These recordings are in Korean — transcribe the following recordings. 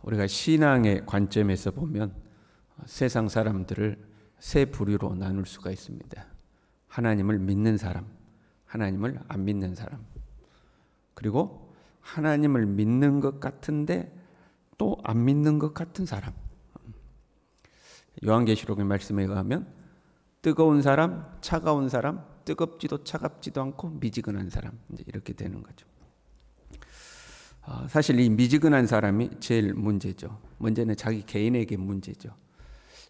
우리가 신앙의 관점에서 보면 세상 사람들을 세 부류로 나눌 수가 있습니다. 하나님을 믿는 사람, 하나님을 안 믿는 사람, 그리고 하나님을 믿는 것 같은데 또 안 믿는 것 같은 사람. 요한계시록의 말씀에 의하면 뜨거운 사람, 차가운 사람, 뜨겁지도 차갑지도 않고 미지근한 사람, 이제 이렇게 되는 거죠. 사실 이 미지근한 사람이 제일 문제죠. 문제는 자기 개인에게 문제죠.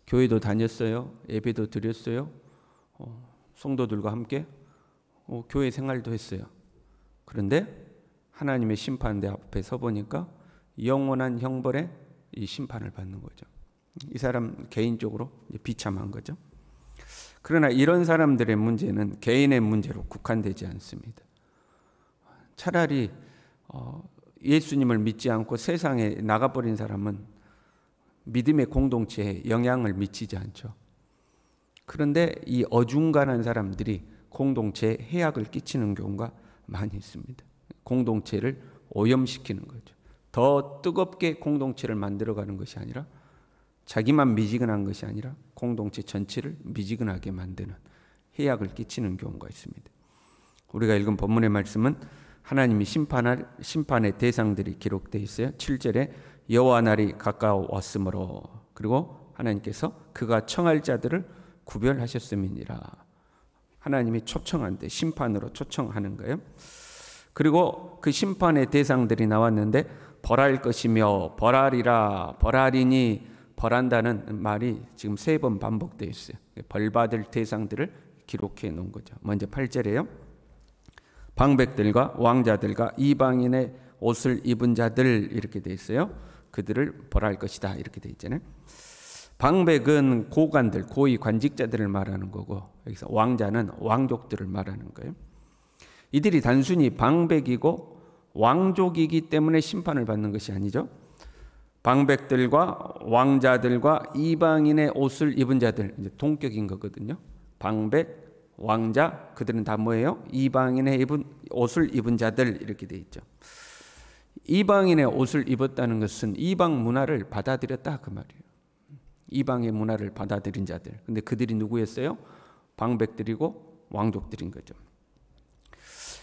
교회도 다녔어요. 예배도 드렸어요. 성도들과 함께 교회 생활도 했어요. 그런데 하나님의 심판대 앞에 서 보니까 영원한 형벌에 이 심판을 받는 거죠. 이 사람 개인적으로 비참한 거죠. 그러나 이런 사람들의 문제는 개인의 문제로 국한되지 않습니다. 차라리 예수님을 믿지 않고 세상에 나가버린 사람은 믿음의 공동체에 영향을 미치지 않죠. 그런데 이 어중간한 사람들이 공동체에 해악을 끼치는 경우가 많이 있습니다. 공동체를 오염시키는 거죠. 더 뜨겁게 공동체를 만들어가는 것이 아니라, 자기만 미지근한 것이 아니라 공동체 전체를 미지근하게 만드는 해악을 끼치는 경우가 있습니다. 우리가 읽은 본문의 말씀은 하나님이 심판할 심판의 대상들이 기록되어 있어요. 7절에 여호와 날이 가까웠으므로, 그리고 하나님께서 그가 청할 자들을 구별하셨음이니라. 하나님이 초청한데 심판으로 초청하는 거예요. 그리고 그 심판의 대상들이 나왔는데 벌할 것이며 벌하리라, 벌하리니, 벌한다는 말이 지금 3번 반복되어 있어요. 벌받을 대상들을 기록해 놓은 거죠. 먼저 8절에요. 방백들과 왕자들과 이방인의 옷을 입은 자들, 이렇게 되어 있어요. 그들을 벌할 것이다, 이렇게 되어 있잖아요. 방백은 고관들, 고위 관직자들을 말하는 거고, 여기서 왕자는 왕족들을 말하는 거예요. 이들이 단순히 방백이고 왕족이기 때문에 심판을 받는 것이 아니죠. 방백들과 왕자들과 이방인의 옷을 입은 자들, 이제 동격인 거거든요. 방백, 왕자, 그들은 다 뭐예요? 이방인의 옷을 입은 자들, 이렇게 돼 있죠. 이방인의 옷을 입었다는 것은 이방 문화를 받아들였다, 그 말이에요. 이방의 문화를 받아들인 자들. 근데 그들이 누구였어요? 방백들이고 왕족들인 거죠.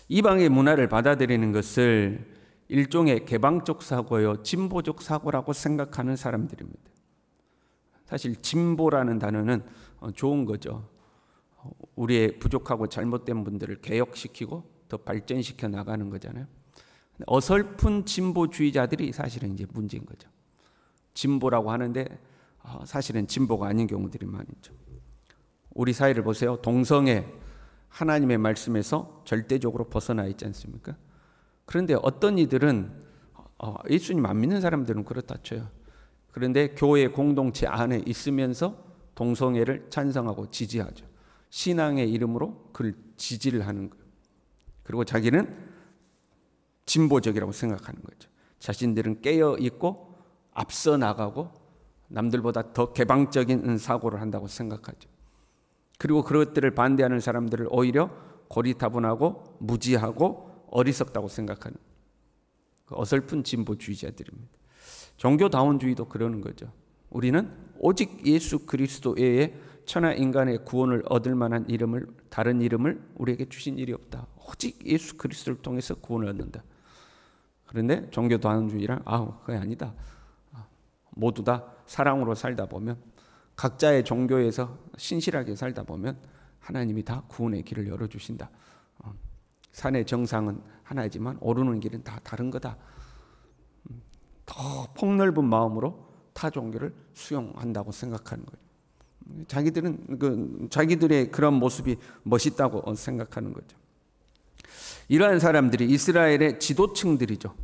이방의 문화를 받아들이는 것을 일종의 개방적 사고요, 진보적 사고라고 생각하는 사람들입니다. 사실 진보라는 단어는 좋은 거죠. 우리의 부족하고 잘못된 분들을 개혁시키고 더 발전시켜 나가는 거잖아요. 어설픈 진보주의자들이 사실은 이제 문제인 거죠. 진보라고 하는데 사실은 진보가 아닌 경우들이 많죠. 우리 사회를 보세요. 동성애, 하나님의 말씀에서 절대적으로 벗어나 있지 않습니까? 그런데 어떤 이들은 예수님 안 믿는 사람들은 그렇다 쳐요. 그런데 교회 공동체 안에 있으면서 동성애를 찬성하고 지지하죠. 신앙의 이름으로 그를 지지를 하는 거예요. 그리고 자기는 진보적이라고 생각하는 거죠. 자신들은 깨어 있고 앞서 나가고 남들보다 더 개방적인 사고를 한다고 생각하죠. 그리고 그것들을 반대하는 사람들을 오히려 고리타분하고 무지하고 어리석다고 생각하는 어설픈 진보주의자들입니다. 종교다원주의도 그러는 거죠. 우리는 오직 예수 그리스도 외에 천하 인간의 구원을 얻을 만한 이름을, 다른 이름을 우리에게 주신 일이 없다. 오직 예수 그리스도를 통해서 구원을 얻는다. 그런데 종교다원주의란 그게 아니다. 모두 다 사랑으로 살다 보면, 각자의 종교에서 신실하게 살다 보면 하나님이 다 구원의 길을 열어주신다. 산의 정상은 하나이지만 오르는 길은 다 다른 거다. 더 폭넓은 마음으로 타 종교를 수용한다고 생각하는 거예요. 자기들의 그런 모습이 멋있다고 생각하는 거죠. 이러한 사람들이 이스라엘의 지도층들이죠.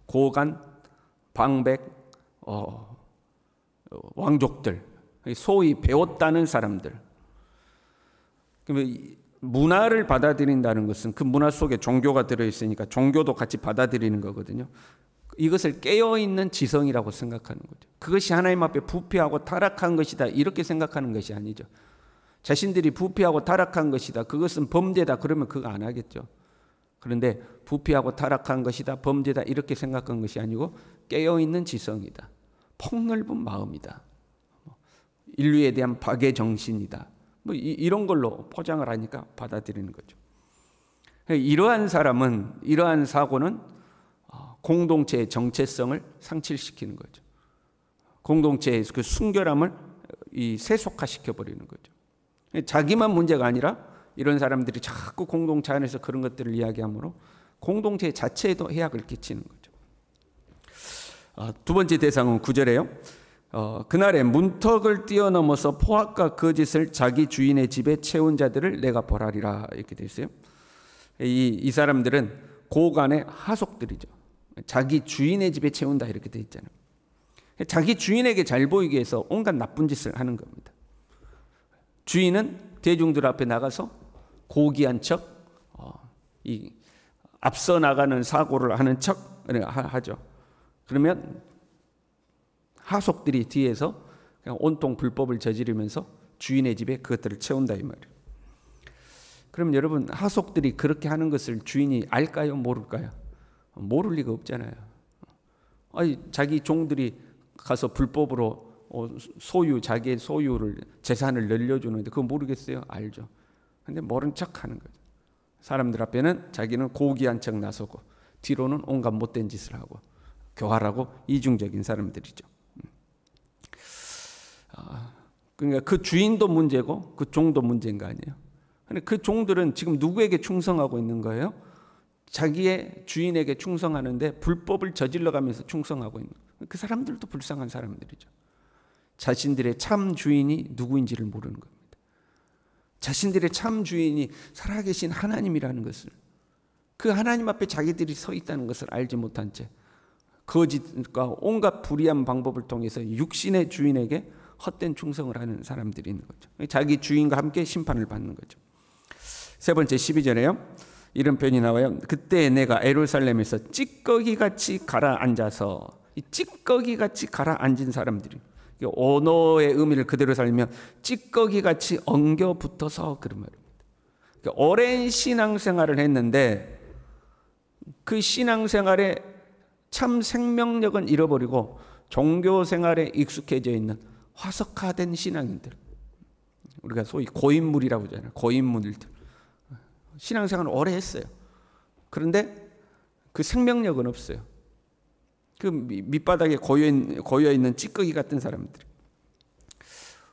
고관, 방백, 왕족들, 소위 배웠다는 사람들. 문화를 받아들인다는 것은 그 문화 속에 종교가 들어있으니까 종교도 같이 받아들이는 거거든요. 이것을 깨어있는 지성이라고 생각하는 거죠. 그것이 하나님 앞에 부패하고 타락한 것이다, 이렇게 생각하는 것이 아니죠. 자신들이 부패하고 타락한 것이다, 그것은 범죄다, 그러면 그거 안 하겠죠. 그런데 부패하고 타락한 것이다, 범죄다, 이렇게 생각한 것이 아니고 깨어있는 지성이다. 폭넓은 마음이다. 인류에 대한 박애 정신이다. 뭐 이런 걸로 포장을 하니까 받아들이는 거죠. 이러한 사람은, 이러한 사고는 공동체의 정체성을 상실시키는 거죠. 공동체의 그 순결함을 세속화시켜 버리는 거죠. 자기만 문제가 아니라 이런 사람들이 자꾸 공동체 안에서 그런 것들을 이야기하므로 공동체 자체에도 해악을 끼치는 거죠. 두 번째 대상은 9절에요. 그날에 문턱을 뛰어넘어서 포악과 거짓을 자기 주인의 집에 채운 자들을 내가 벌하리라, 이렇게 되어 있어요. 이 사람들은 고간의 하속들이죠. 자기 주인의 집에 채운다, 이렇게 되어 있잖아요. 자기 주인에게 잘 보이기 위해서 온갖 나쁜 짓을 하는 겁니다. 주인은 대중들 앞에 나가서 고귀한 척, 앞서 나가는 사고를 하는 척 하죠. 그러면 하속들이 뒤에서 그냥 온통 불법을 저지르면서 주인의 집에 그것들을 채운다, 이 말이에요. 그럼 여러분, 하속들이 그렇게 하는 것을 주인이 알까요? 모를까요? 모를 리가 없잖아요. 아니, 자기 종들이 가서 불법으로 자기의 소유를, 재산을 늘려주는데 그거 모르겠어요? 알죠. 근데 모른 척 하는 거죠. 사람들 앞에는 자기는 고귀한 척 나서고 뒤로는 온갖 못된 짓을 하고 교활하고 이중적인 사람들이죠. 그러니까 그 주인도 문제고 그 종도 문제인 거 아니에요. 근데 그 종들은 지금 누구에게 충성하고 있는 거예요? 자기의 주인에게 충성하는데 불법을 저질러가면서 충성하고 있는 거예요. 그 사람들도 불쌍한 사람들이죠. 자신들의 참 주인이 누구인지를 모르는 겁니다. 자신들의 참 주인이 살아계신 하나님이라는 것을, 그 하나님 앞에 자기들이 서 있다는 것을 알지 못한 채 거짓과 온갖 불의한 방법을 통해서 육신의 주인에게 헛된 충성을 하는 사람들이 있는 거죠. 자기 주인과 함께 심판을 받는 거죠. 세 번째 12절에요. 이런 표현이 나와요. 그때 내가 예루살렘에서 찌꺼기같이 가라앉아서, 이 찌꺼기같이 가라앉은 사람들이, 언어의 의미를 그대로 살면 찌꺼기같이 엉겨 붙어서, 그런 말입니다. 오랜 신앙생활을 했는데 그 신앙생활에 참 생명력은 잃어버리고 종교생활에 익숙해져 있는 화석화된 신앙인들, 우리가 소위 고인물이라고 하잖아요. 고인물들. 신앙생활을 오래 했어요. 그런데 그 생명력은 없어요. 그 밑바닥에 고여있는 찌꺼기 같은 사람들.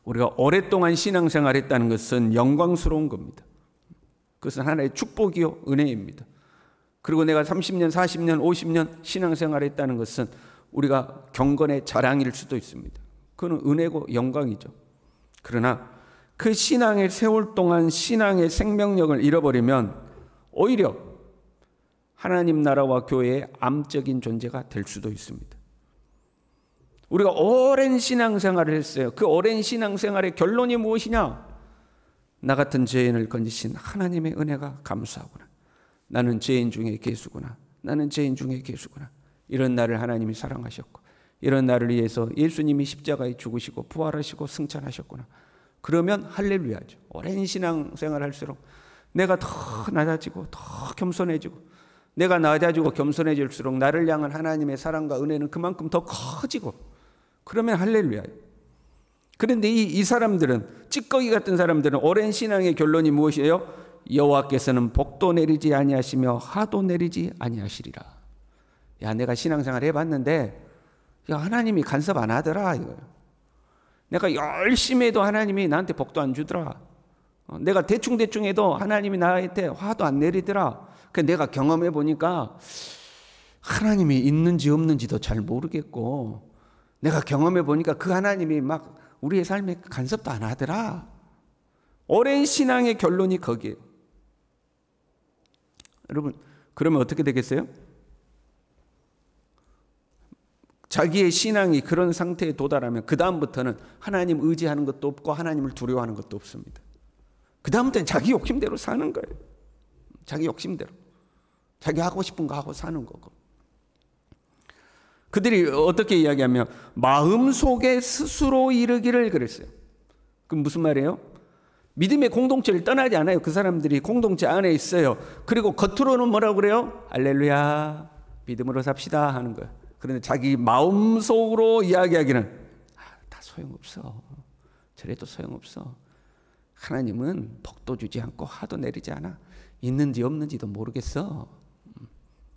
우리가 오랫동안 신앙생활 했다는 것은 영광스러운 겁니다. 그것은 하나의 축복이요, 은혜입니다. 그리고 내가 30년, 40년, 50년 신앙생활 했다는 것은 우리가 경건의 자랑일 수도 있습니다. 그건 은혜고 영광이죠. 그러나 그 신앙의 세월 동안 신앙의 생명력을 잃어버리면 오히려 하나님 나라와 교회의 암적인 존재가 될 수도 있습니다. 우리가 오랜 신앙생활을 했어요. 그 오랜 신앙생활의 결론이 무엇이냐? 나 같은 죄인을 건지신 하나님의 은혜가 감사하구나. 나는 죄인 중에 괴수구나. 나는 죄인 중에 괴수구나. 이런 나를 하나님이 사랑하셨고, 이런 나를 위해서 예수님이 십자가에 죽으시고 부활하시고 승천하셨구나. 그러면 할렐루야죠. 오랜 신앙생활 할수록 내가 더 낮아지고 더 겸손해지고, 내가 낮아지고 겸손해질수록 나를 향한 하나님의 사랑과 은혜는 그만큼 더 커지고, 그러면 할렐루야예요. 그런데 이 사람들은, 찌꺼기 같은 사람들은 오랜 신앙의 결론이 무엇이에요? 여호와께서는 복도 내리지 아니하시며 하도 내리지 아니하시리라. 야, 내가 신앙생활 해봤는데 야, 하나님이 간섭 안 하더라 이거예요. 내가 열심히 해도 하나님이 나한테 복도 안 주더라. 내가 대충 해도 하나님이 나한테 화도 안 내리더라. 내가 경험해 보니까 하나님이 있는지 없는지도 잘 모르겠고, 내가 경험해 보니까 그 하나님이 막 우리의 삶에 간섭도 안 하더라. 오랜 신앙의 결론이 거기에요. 여러분, 그러면 어떻게 되겠어요? 자기의 신앙이 그런 상태에 도달하면 그 다음부터는 하나님 의지하는 것도 없고 하나님을 두려워하는 것도 없습니다. 그 다음부터는 자기 욕심대로 사는 거예요. 자기 욕심대로. 자기 하고 싶은 거 하고 사는 거고. 그들이 어떻게 이야기하면 마음속에 스스로 이르기를 그랬어요. 그럼 무슨 말이에요? 믿음의 공동체를 떠나지 않아요. 그 사람들이 공동체 안에 있어요. 그리고 겉으로는 뭐라고 그래요? 할렐루야, 믿음으로 삽시다 하는 거예요. 그런데 자기 마음속으로 이야기하기는 다 소용없어. 저래도 소용없어. 하나님은 복도 주지 않고 화도 내리지 않아. 있는지 없는지도 모르겠어.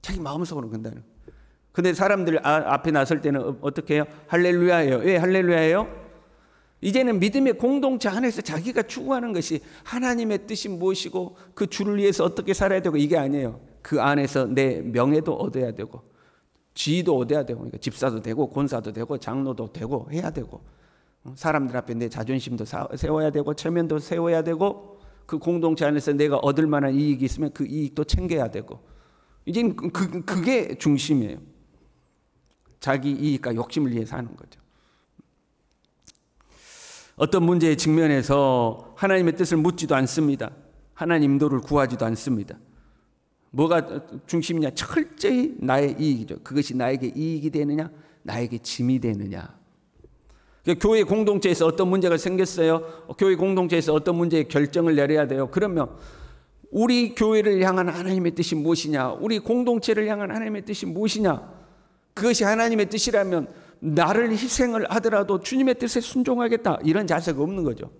자기 마음속으로 건다는. 근데 사람들 앞에 나설 때는 어떻게 해요? 할렐루야예요. 왜 할렐루야예요? 이제는 믿음의 공동체 안에서 자기가 추구하는 것이 하나님의 뜻이 무엇이고 그 주를 위해서 어떻게 살아야 되고 이게 아니에요. 그 안에서 내 명예도 얻어야 되고 지위도 얻어야 되고, 그러니까 집사도 되고 권사도 되고 장로도 되고 해야 되고, 사람들 앞에 내 자존심도 세워야 되고 체면도 세워야 되고, 그 공동체 안에서 내가 얻을 만한 이익이 있으면 그 이익도 챙겨야 되고, 이제는 그게 중심이에요. 자기 이익과 욕심을 위해서 하는 거죠. 어떤 문제에 직면해서 하나님의 뜻을 묻지도 않습니다. 하나님 인도를 구하지도 않습니다. 뭐가 중심이냐? 철저히 나의 이익이죠. 그것이 나에게 이익이 되느냐, 나에게 짐이 되느냐. 교회 공동체에서 어떤 문제가 생겼어요. 교회 공동체에서 어떤 문제에 결정을 내려야 돼요. 그러면 우리 교회를 향한 하나님의 뜻이 무엇이냐, 우리 공동체를 향한 하나님의 뜻이 무엇이냐, 그것이 하나님의 뜻이라면 나를 희생을 하더라도 주님의 뜻에 순종하겠다, 이런 자세가 없는 거죠.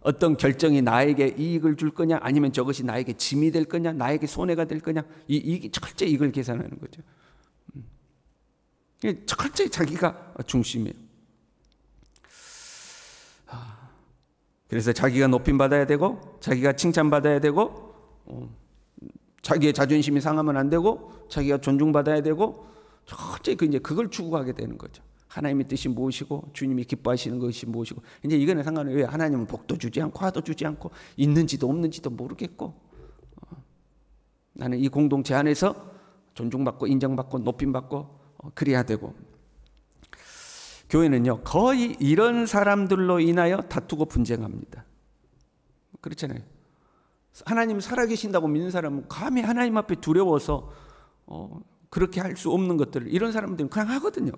어떤 결정이 나에게 이익을 줄 거냐, 아니면 저것이 나에게 짐이 될 거냐, 나에게 손해가 될 거냐, 이게 철저히 이걸 계산하는 거죠. 철저히 자기가 중심이에요. 그래서 자기가 높임받아야 되고, 자기가 칭찬받아야 되고, 자기의 자존심이 상하면 안 되고, 자기가 존중받아야 되고, 철저히 이제 그걸 추구하게 되는 거죠. 하나님의 뜻이 무엇이고 주님이 기뻐하시는 것이 무엇이고, 이제 이거는 상관없어요. 왜? 하나님은 복도 주지 않고 화도 주지 않고 있는지도 없는지도 모르겠고, 나는 이 공동체 안에서 존중받고 인정받고 높임받고 그래야 되고. 교회는요 거의 이런 사람들로 인하여 다투고 분쟁합니다. 그렇잖아요. 하나님 살아계신다고 믿는 사람은 감히 하나님 앞에 두려워서 그렇게 할 수 없는 것들을 이런 사람들은 그냥 하거든요.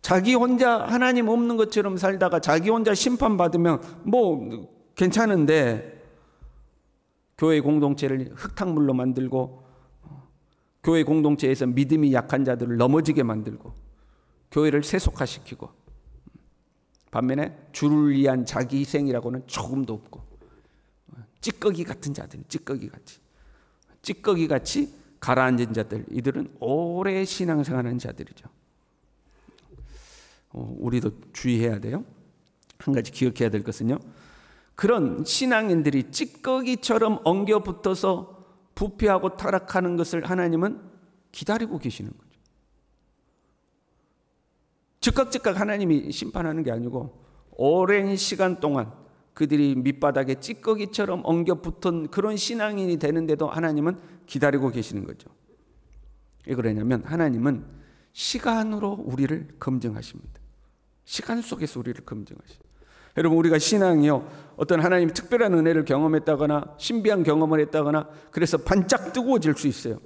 자기 혼자 하나님 없는 것처럼 살다가 자기 혼자 심판받으면 뭐 괜찮은데, 교회 공동체를 흙탕물로 만들고, 교회 공동체에서 믿음이 약한 자들을 넘어지게 만들고, 교회를 세속화시키고, 반면에 주를 위한 자기 희생이라고는 조금도 없고, 찌꺼기 같은 자들, 찌꺼기 같이 가라앉은 자들, 이들은 오래 신앙생활하는 자들이죠. 우리도 주의해야 돼요. 한 가지 기억해야 될 것은요, 그런 신앙인들이 찌꺼기처럼 엉겨 붙어서 부패하고 타락하는 것을 하나님은 기다리고 계시는 거죠. 즉각 하나님이 심판하는 게 아니고, 오랜 시간 동안 그들이 밑바닥에 찌꺼기처럼 엉겨 붙은 그런 신앙인이 되는데도 하나님은 기다리고 계시는 거죠. 왜 그러냐면 하나님은 시간으로 우리를 검증하십니다. 시간 속에서 우리를 검증하십니다. 여러분, 우리가 신앙이요, 어떤 하나님의 특별한 은혜를 경험했다거나 신비한 경험을 했다거나 그래서 반짝 뜨거워질 수 있어요.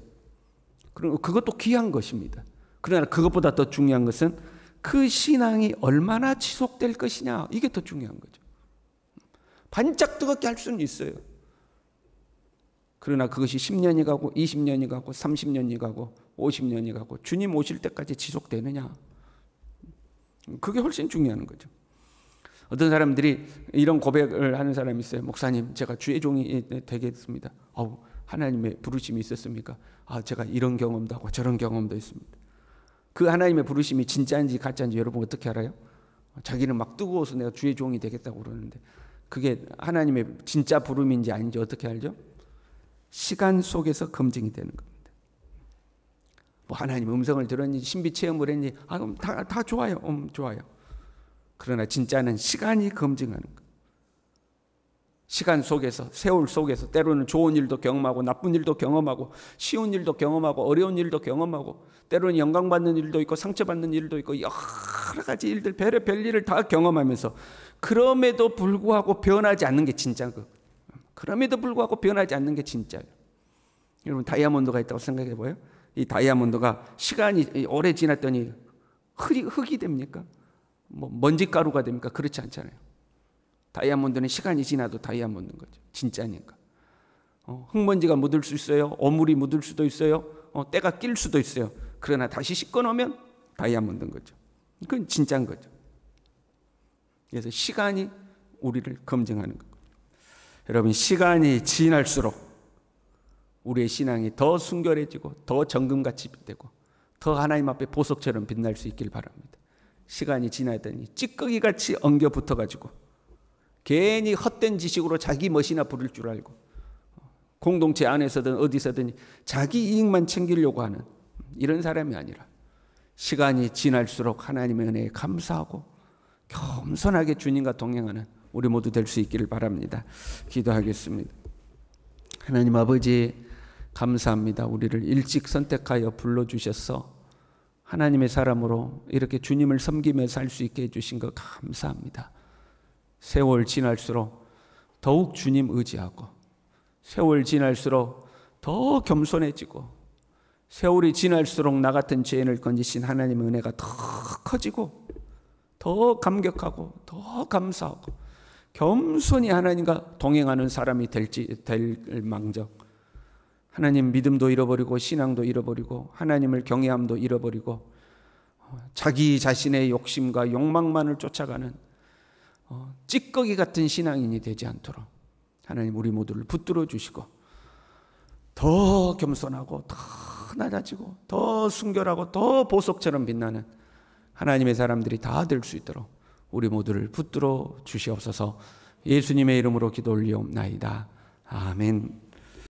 그럼 그것도 귀한 것입니다. 그러나 그것보다 더 중요한 것은 그 신앙이 얼마나 지속될 것이냐, 이게 더 중요한 거죠. 반짝 뜨겁게 할 수는 있어요. 그러나 그것이 10년이 가고 20년이 가고 30년이 가고 50년이 가고 주님 오실 때까지 지속되느냐, 그게 훨씬 중요한 거죠. 어떤 사람들이 이런 고백을 하는 사람이 있어요. 목사님, 제가 주의 종이 되겠습니다. 하나님의 부르심이 있었습니까? 제가 이런 경험도 하고 저런 경험도 있습니다. 그 하나님의 부르심이 진짜인지 가짜인지 여러분 어떻게 알아요? 자기는 막 뜨거워서 내가 주의 종이 되겠다고 그러는데, 그게 하나님의 진짜 부름인지 아닌지 어떻게 알죠? 시간 속에서 검증이 되는 겁니다. 뭐 하나님 음성을 들었니, 신비 체험을 했니, 그럼 다 좋아요. 좋아요. 그러나 진짜는 시간이 검증하는 거예요. 시간 속에서, 세월 속에서 때로는 좋은 일도 경험하고 나쁜 일도 경험하고 쉬운 일도 경험하고 어려운 일도 경험하고 때로는 영광받는 일도 있고 상처받는 일도 있고 여러 가지 일들, 별의별 일을 다 경험하면서 그럼에도 불구하고 변하지 않는 게 진짜인 거예요. 그럼에도 불구하고 변하지 않는 게 진짜예요. 여러분, 다이아몬드가 있다고 생각해 봐요. 이 다이아몬드가 시간이 오래 지났더니 흙이 됩니까? 뭐 먼지가루가 됩니까? 그렇지 않잖아요. 다이아몬드는 시간이 지나도 다이아몬드인 거죠. 진짜니까. 흙먼지가 묻을 수 있어요. 오물이 묻을 수도 있어요. 때가 낄 수도 있어요. 그러나 다시 씻고 나면 다이아몬드인 거죠. 그건 진짜인 거죠. 그래서 시간이 우리를 검증하는 거예요. 여러분, 시간이 지날수록 우리의 신앙이 더 순결해지고 더 정금같이 되고 더 하나님 앞에 보석처럼 빛날 수 있길 바랍니다. 시간이 지나더니 찌꺼기같이 엉겨 붙어가지고 괜히 헛된 지식으로 자기 멋이나 부릴 줄 알고 공동체 안에서든 어디서든 자기 이익만 챙기려고 하는 이런 사람이 아니라 시간이 지날수록 하나님의 은혜에 감사하고 겸손하게 주님과 동행하는 우리 모두 될 수 있기를 바랍니다. 기도하겠습니다. 하나님 아버지, 감사합니다. 우리를 일찍 선택하여 불러주셔서 하나님의 사람으로 이렇게 주님을 섬기며 살 수 있게 해주신 것 감사합니다. 세월 지날수록 더욱 주님 의지하고, 세월 지날수록 더 겸손해지고, 세월이 지날수록 나 같은 죄인을 건지신 하나님의 은혜가 더 커지고, 더 감격하고, 더 감사하고, 겸손히 하나님과 동행하는 사람이 될 망정, 하나님 믿음도 잃어버리고 신앙도 잃어버리고 하나님을 경외함도 잃어버리고 자기 자신의 욕심과 욕망만을 쫓아가는 찌꺼기 같은 신앙인이 되지 않도록 하나님 우리 모두를 붙들어 주시고 더 겸손하고 더 낮아지고 더 순결하고 더 보석처럼 빛나는 하나님의 사람들이 다 될 수 있도록 우리 모두를 붙들어 주시옵소서. 예수님의 이름으로 기도 올리옵나이다. 아멘.